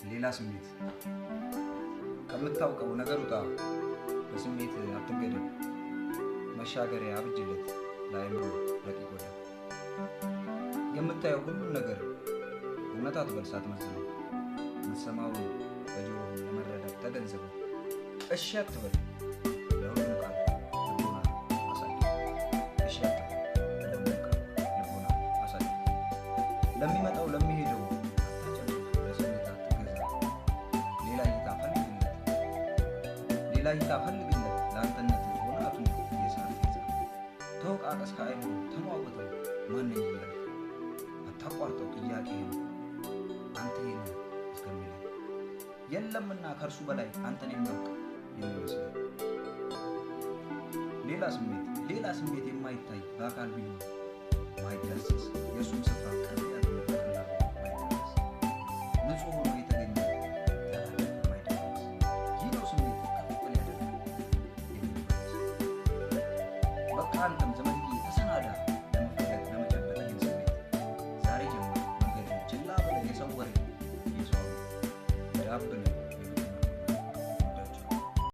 ሌላ ስሜት ከምታውቀው ነገር ውጣ። በስሜት አትገደብ። መሻገሪያ አብጅለት ለአእምሮ ረቂቅ ወደ የምታየው ሁሉም ነገር እውነት አትበል ሳትመዝነው። የምትሰማውን በጆሮህ ለመረዳት ተገንዘበው። እሺ አትበል ለሁሉም ቃል ልቦና አሳይ። እሺ አትበል ለሁሉም ቃል ልቦና አሳይ። ለሚመጣው ለሚሄደው ለስሜት አትገዛ። ሌላ እይታ ፈልግለት። ለአንተነት ሆነ አቱን የሳት ገዛ። ተወቃቀስ ከአእምሮ ተሟወተው ማነኝ እያለ አታቋርጠው ጥያቄህን አንተ ይህን እስከሚልህ የለምና ከእርሱ በላይ አንተን የሚያውቅ የሚመስል ሌላ ስሜት የማይታይ በአካል ቢሆን ማይዳሰስ የእሱም ስፍራ ቅርብ ያለ በቀላሉ ማይዳሰስ ንጹሕ ሆኖ የተገኘ ማይዳሰስ ይህ ነው ስሜት ከፍቅር ያደርግ የሚመለስ። በቃ አንተም ዘመንዬ ተሰናዳ ለመፈለግ ለመጨበጥ ይህን ስሜት ዛሬ ጀምሮ መንገድ ችላ ብለህ የሰው ወሬ የሰው ዳብን